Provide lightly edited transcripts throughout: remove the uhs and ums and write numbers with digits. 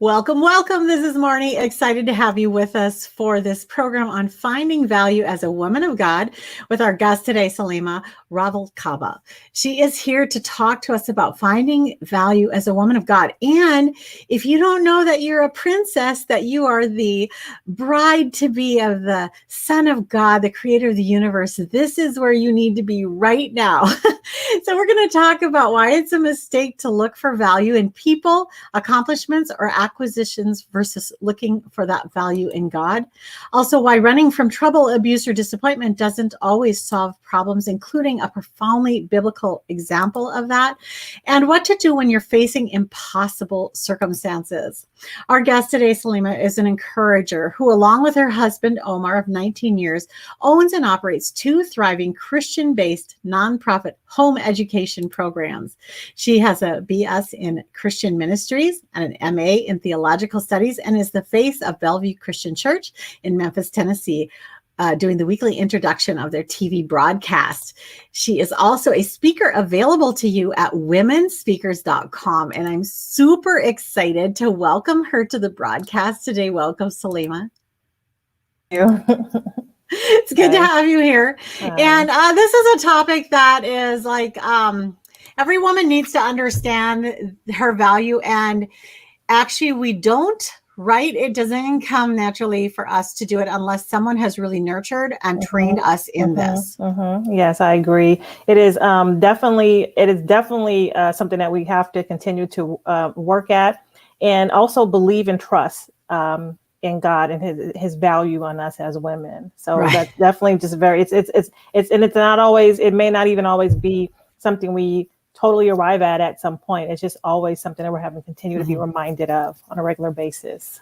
Welcome, welcome. This is Marnie. Excited to have you with us for this program on finding value as a woman of God with our guest today, Saleama Ruvalcaba. She is here to talk to us about finding value as a woman of God. And if you don't know that you're a princess, that you are the bride to be of the Son of God, the creator of the universe, this is where you need to be right now. So we're going to talk about why it's a mistake to look for value in people, accomplishments, or acquisitions versus looking for that value in God. Also, why running from trouble, abuse, or disappointment doesn't always solve problems, including a profoundly biblical example of that, and what to do when you're facing impossible circumstances. Our guest today, Saleama, is an encourager who, along with her husband, Omar, of 19 years, owns and operates two thriving Christian-based nonprofit home education programs. She has a BS in Christian Ministries and an MA in Theological Studies and is the face of Bellevue Christian Church in Memphis, Tennessee, doing the weekly introduction of their TV broadcast. She is also a speaker available to you at womenspeakers.com. And I'm super excited to welcome her to the broadcast today. Welcome, Saleama. Thank you. It's good to have you here. And this is a topic that is like every woman needs to understand her value. And actually, we don't. Right? It doesn't come naturally for us to do it unless someone has really nurtured and trained us in this. Yes, I agree. It is definitely something that we have to continue to work at, and also believe and trust in God and his value on us as women. So that's definitely just very, it's not always, it may not even always be something we totally arrive at some point. It's just always something that we're having to continue to be reminded of on a regular basis.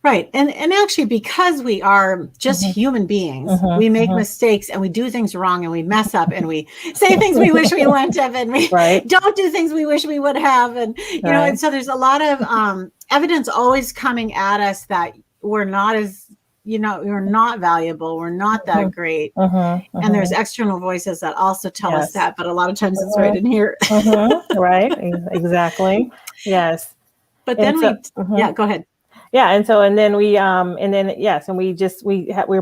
Right. And actually, because we are just human beings, we make mistakes and we do things wrong and we mess up and we say things we wish we wouldn't have and we don't do things we wish we would have. And, you know, and so there's a lot of evidence always coming at us that we're not as, you know, we're not valuable. We're not that great. And there's external voices that also tell us that, but a lot of times it's right in here. Right. Exactly. Yes. But then go ahead. Yeah. And then we're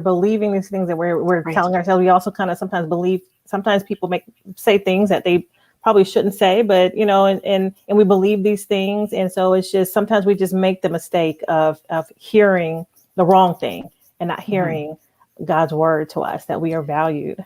believing these things that we're telling ourselves. We also kind of sometimes believe, sometimes people say things that they probably shouldn't say, but, you know, and we believe these things. And so it's just, sometimes we just make the mistake of hearing the wrong thing and not hearing God's word to us that we are valued.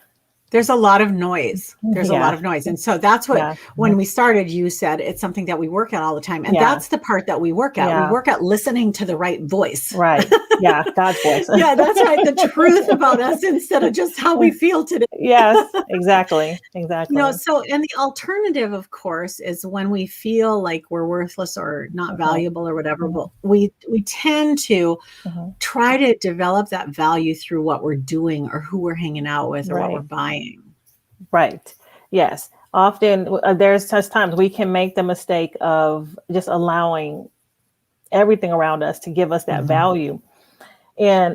There's a lot of noise. There's a lot of noise. And so that's what, when we started, you said it's something that we work at all the time. And that's the part that we work at. We work at listening to the right voice. Right. Yeah. God's voice. Yeah, that's right. The truth about us instead of just how we feel today. Yes, exactly. Exactly. You know, so, and the alternative, of course, is when we feel like we're worthless or not valuable or whatever, but we tend to try to develop that value through what we're doing or who we're hanging out with or what we're buying. Right. Yes. Often there's such times we can make the mistake of just allowing everything around us to give us that value, and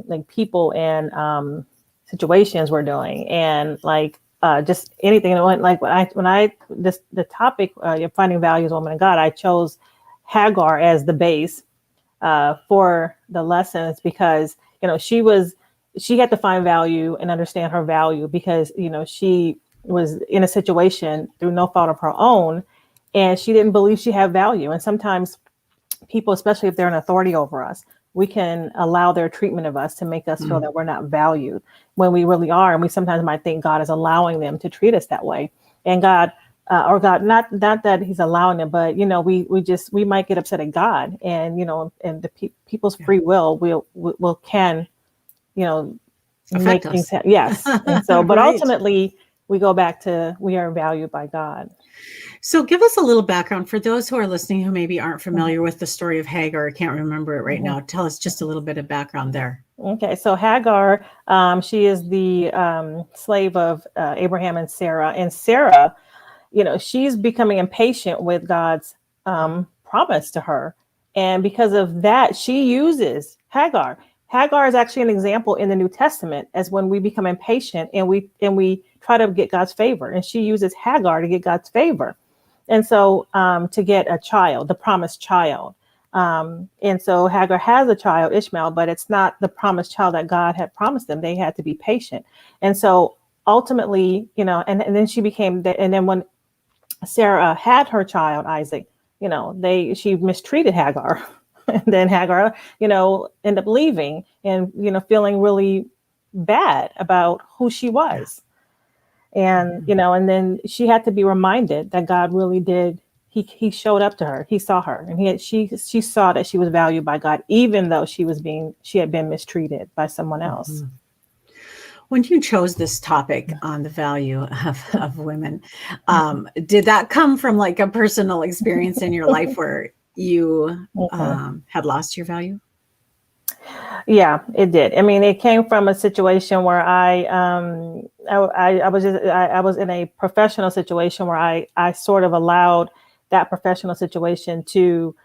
like people and situations we're doing, and like just anything. Like the topic of finding value as a woman of God, I chose Hagar as the base for the lessons because, you know, she had to find value and understand her value because, you know, she was in a situation through no fault of her own, and she didn't believe she had value. And sometimes people, especially if they're an authority over us, we can allow their treatment of us to make us feel that we're not valued when we really are. And we sometimes might think God is allowing them to treat us that way. And God, not that he's allowing them, but, you know, we might get upset at God, and, you know, and the people's free will can, you know, make things yes. And so, but ultimately we go back to, we are valued by God. So give us a little background for those who are listening who maybe aren't familiar with the story of Hagar. I can't remember it right now. Tell us just a little bit of background there. Okay. So Hagar, she is the slave of Abraham and Sarah. And Sarah, you know, she's becoming impatient with God's promise to her. And because of that, she uses Hagar. Hagar is actually an example in the New Testament as when we become impatient and we try to get God's favor, and she uses Hagar to get God's favor. And so to get a child, the promised child, And so Hagar has a child, Ishmael, but it's not the promised child that God had promised them. They had to be patient. And so ultimately, and then she became, and then when Sarah had her child, Isaac, she mistreated Hagar. And then Hagar, ended up leaving and, feeling really bad about who she was. And, and then she had to be reminded that God really did. He showed up to her. He saw her, and she saw that she was valued by God, even though she had been mistreated by someone else. When you chose this topic on the value of women, did that come from like a personal experience in your life where you had lost your value? Yeah, it did. I mean, it came from a situation where I was in a professional situation where I sort of allowed that professional situation to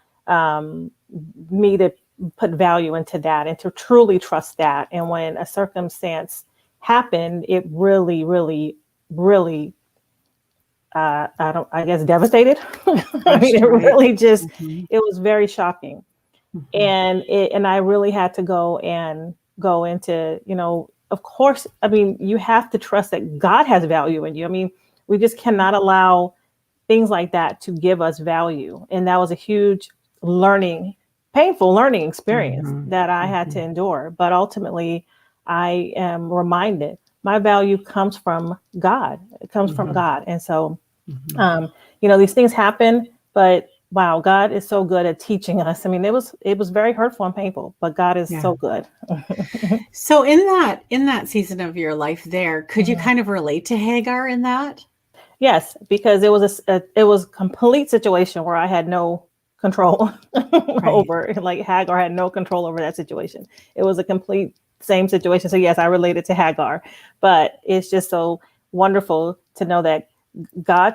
me to put value into that and to truly trust that. And when a circumstance happened, it really, really, really, I guess, devastated. I mean, it really just, it was very shocking. And I really had to go into, of course, I mean, you have to trust that God has value in you. I mean, we just cannot allow things like that to give us value. And that was a huge painful learning experience that I had to endure. But ultimately, I am reminded my value comes from God. It comes from God. And so, these things happen, but wow, God is so good at teaching us. I mean, it was very hurtful and painful, but God is so good. So in that season of your life there, could you kind of relate to Hagar in that? Yes, because it was a complete situation where I had no control over, like Hagar had no control over that situation. It was a complete same situation. So yes, I related to Hagar, but it's just so wonderful to know that God,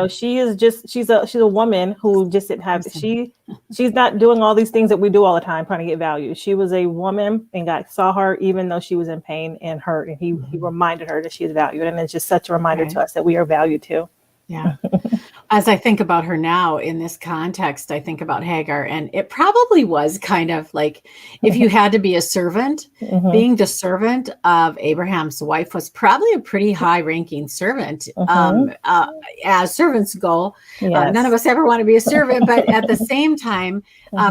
she's a woman who just didn't have, she's not doing all these things that we do all the time, trying to get value. She was a woman and God saw her, even though she was in pain and hurt. And he reminded her that she is valued. And it's just such a reminder to us that we are valued too. Yeah. As I think about her now in this context, I think about Hagar, and it probably was kind of like if you had to be a servant, being the servant of Abraham's wife was probably a pretty high-ranking servant. As servants go, none of us ever want to be a servant, but at the same time,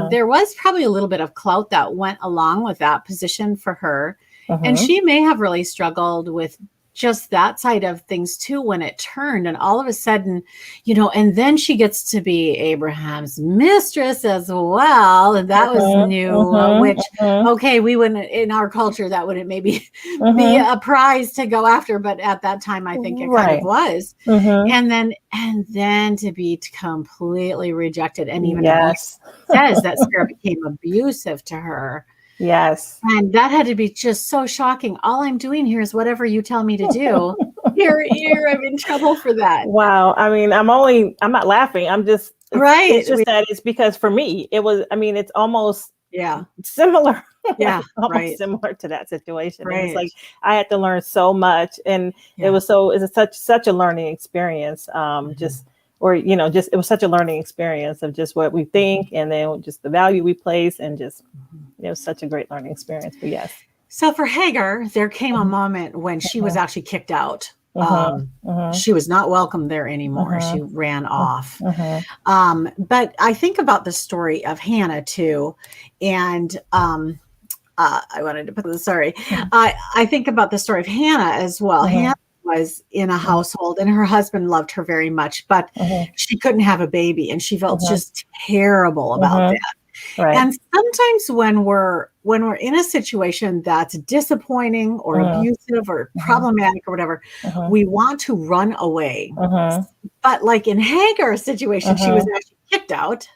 there was probably a little bit of clout that went along with that position for her. And she may have really struggled with just that side of things too, when it turned and all of a sudden, and then she gets to be Abraham's mistress as well. And that was new, which, okay, we wouldn't, in our culture, that wouldn't maybe be a prize to go after. But at that time, I think it kind of was. And then to be completely rejected. And even says that Sarah became abusive to her. Yes. And that had to be just so shocking. All I'm doing here is whatever you tell me to do. Here, I'm in trouble for that. Wow. I mean, I'm not laughing. I'm just, it's just that it's because for me, it's almost similar. Yeah. Almost similar to that situation. Right. It's like, I had to learn so much and it was such a learning experience. It was such a learning experience of just what we think and then just the value we place and just, it was such a great learning experience. But yes. So for Hagar, there came a moment when she was actually kicked out. She was not welcome there anymore. She ran off. But I think about the story of Hannah too. And I wanted to put this, sorry. I think about the story of Hannah as well. Hannah was in a household and her husband loved her very much, but she couldn't have a baby and she felt just terrible about that. Right. And sometimes when we're in a situation that's disappointing or abusive or problematic or whatever, we want to run away. But like in Hagar's situation, she was actually kicked out.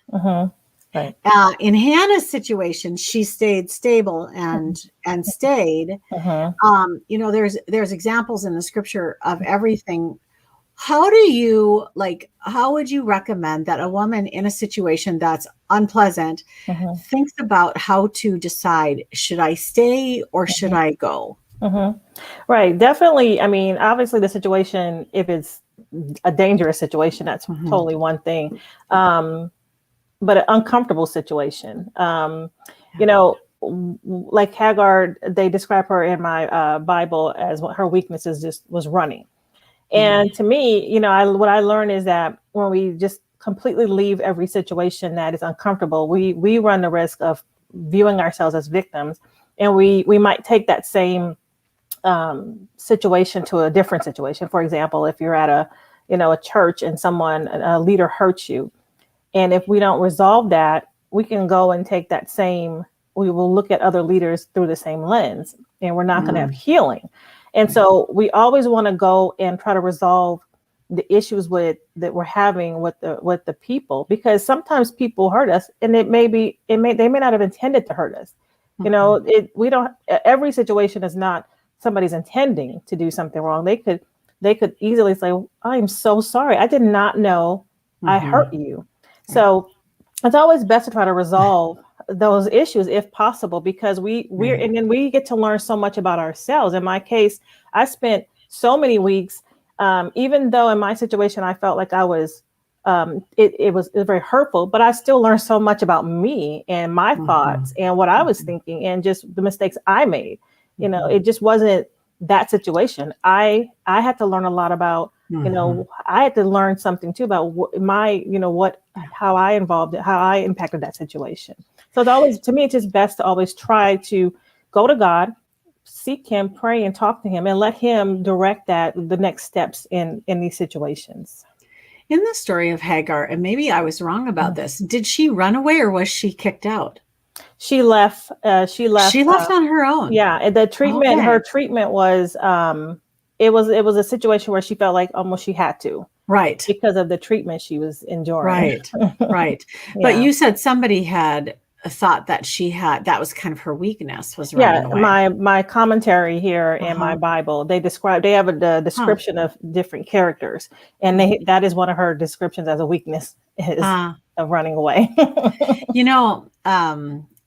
Right. In Hannah's situation, she stayed stable and stayed. There's examples in the scripture of everything. How would you recommend that a woman in a situation that's unpleasant thinks about how to decide, should I stay or should I go? Right. Definitely. I mean, obviously the situation, if it's a dangerous situation, that's totally one thing. but an uncomfortable situation. You know, like Hagar, they describe her in my Bible as what her weaknesses just was running. And to me, you know, what I learned is that when we just completely leave every situation that is uncomfortable, we run the risk of viewing ourselves as victims, and we might take that same situation to a different situation. For example, if you're at a church and a leader hurts you, and if we don't resolve that, we can go and take that same. We will look at other leaders through the same lens, and we're not going to have healing. And so we always want to go and try to resolve the issues that we're having with the people, because sometimes people hurt us, and they may not have intended to hurt us. You know, every situation is not somebody's intending to do something wrong. They could easily say, "I'm so sorry. I did not know I hurt you." So it's always best to try to resolve those issues if possible, because and then we get to learn so much about ourselves. In my case, I spent so many weeks, even though in my situation I felt like I was it was very hurtful, but I still learned so much about me and my thoughts and what I was thinking and just the mistakes I made. You know, it just wasn't that situation. I had to learn a lot about, you know, I had to learn something too about how I impacted that situation. So it's always, to me, it's just best to always try to go to God, seek him, pray and talk to him, and let him direct the next steps in these situations. In the story of Hagar, and maybe I was wrong about this, did she run away or was she kicked out? She left. She left on her own. Yeah. And the treatment, her treatment was, it was a situation where she felt like almost she had to. Right. Because of the treatment she was enduring. Right. But you said somebody had thought that that was kind of her weakness, was running away. My commentary here in my Bible, they have a description of different characters, and that is one of her descriptions as a weakness is of running away. You know,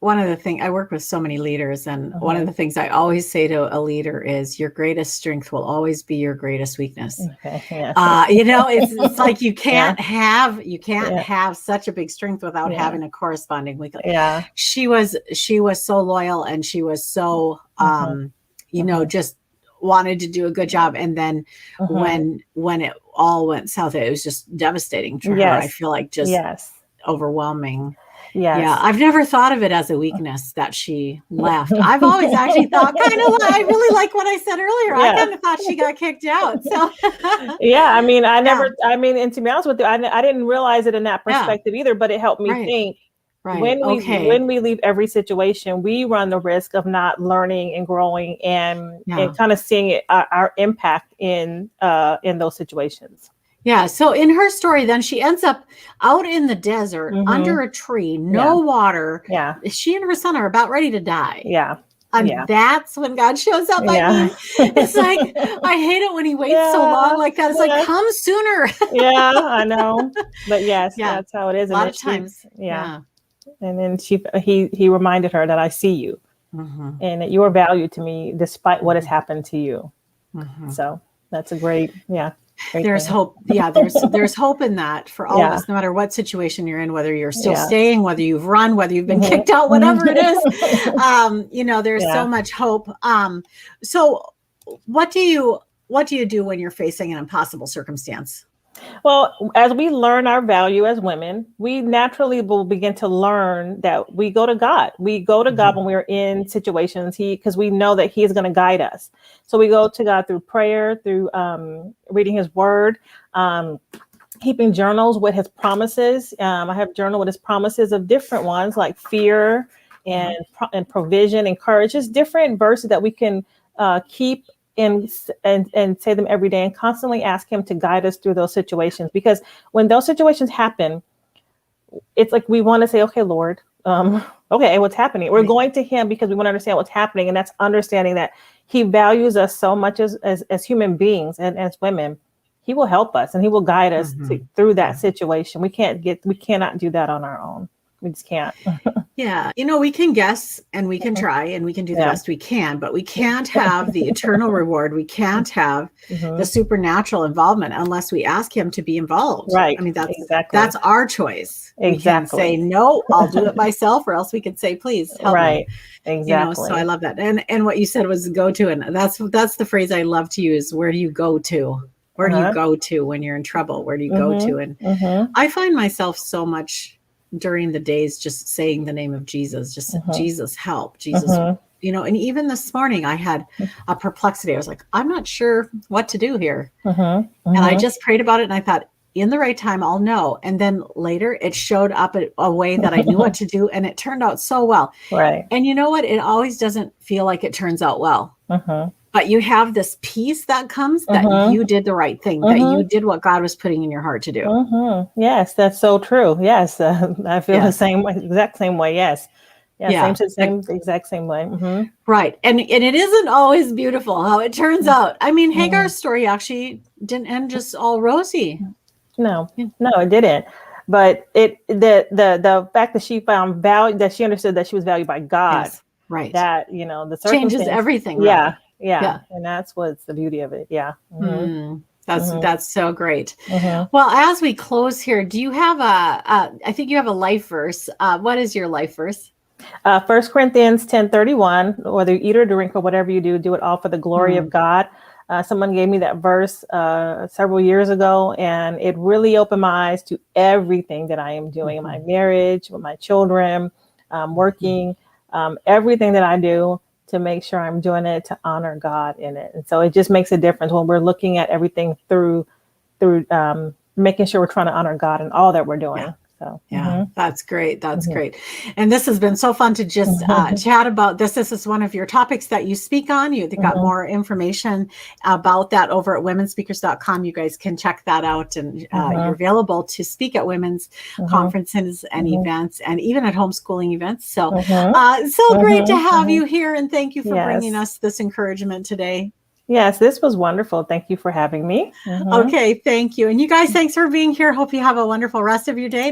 one of the things, I work with so many leaders, and one of the things I always say to a leader is your greatest strength will always be your greatest weakness. You know, it's like you can't have such a big strength without having a corresponding weakness. Yeah. She was so loyal, and she was so just wanted to do a good job. And then when it all went south, it was just devastating for her. I feel like just overwhelming. Yes. Yeah, I've never thought of it as a weakness that she left. I've always actually thought I really like what I said earlier. I kind of thought she got kicked out. So I mean, and to be honest with you, I didn't realize it in that perspective either, but it helped me think. Right. When we leave every situation, we run the risk of not learning and growing and kind of seeing our impact in those situations. Yeah. So in her story, then she ends up out in the desert under a tree, no water. Yeah. She and her son are about ready to die. Yeah. And that's when God shows up. I mean, it's like, I hate it when he waits so long like that. It's like, come sooner. Yeah, I know. But that's how it is. A lot of times. Yeah. And then he reminded her that I see you and that you are valued to me despite what has happened to you. So that's a great there's thing. Hope. Yeah, there's hope in that for all of us, no matter what situation you're in, whether you're still staying, whether you've run, whether you've been kicked out, whatever it is. There's so much hope. So what do you do when you're facing an impossible circumstance? Well, as we learn our value as women, we naturally will begin to learn that we go to God. We go to God when we're in situations, because we know that he is going to guide us. So we go to God through prayer, through reading his word, keeping journals with his promises. I have journal with his promises of different ones like fear and provision and courage, just different verses that we can keep and say them every day and constantly ask him to guide us through those situations. Because when those situations happen, it's like we want to say, okay, Lord, okay, what's happening? We're going to him because we want to understand what's happening. And that's understanding that he values us so much as human beings and as women. He will help us and he will guide us through that situation. We cannot do that on our own. We just can't. Yeah. We can guess and we can try and we can do the Yeah. best we can, but we can't have the eternal reward. We can't have the supernatural involvement unless we ask him to be involved. Right. I mean, Exactly. that's our choice. We can say, Exactly. no, I'll do it myself, or else we could say, please help me. Right. So Exactly. I love that. And what you said was go to, and that's the phrase I love to use. Where do you go to? Where do you go to when you're in trouble? Where do you go to? And I find myself so much during the days just saying the name of Jesus, just Jesus help, Jesus, and even this morning I had a perplexity. I was like, I'm not sure what to do here. And I just prayed about it and I thought, in the right time, I'll know. And then later it showed up a way that I knew what to do, and it turned out so well. Right. And you know what? It always doesn't feel like it turns out well. But you have this peace that comes that you did the right thing, that you did what God was putting in your heart to do. Yes, that's so true. Yes, I feel the same way, exact same way. Yes. Yeah, same exact same way. Right. And it isn't always beautiful how it turns out. I mean, Hagar's story actually didn't end just all rosy. No, it didn't. But the fact that she found value, that she understood that she was valued by God. Yes. Right. That, the changes everything. Yeah. Really. Yeah. And that's what's the beauty of it. Yeah. That's so great. Well, as we close here, do you have I think you have a life verse. What is your life verse? 1 Corinthians 10:31, whether you eat or drink or whatever you do, do it all for the glory of God. Someone gave me that verse several years ago, and it really opened my eyes to everything that I am doing in my marriage, with my children, working, everything that I do, to make sure I'm doing it to honor God in it. And so it just makes a difference when we're looking at everything through making sure we're trying to honor God in all that we're doing. Yeah. So that's great. That's great. And this has been so fun to just chat about this. This is one of your topics that you speak on. You've got more information about that over at womenspeakers.com. You guys can check that out. And you're available to speak at women's conferences and events, and even at homeschooling events. So, great to have you here. And thank you for bringing us this encouragement today. Yes, this was wonderful. Thank you for having me. Okay, thank you. And you guys, thanks for being here. Hope you have a wonderful rest of your day.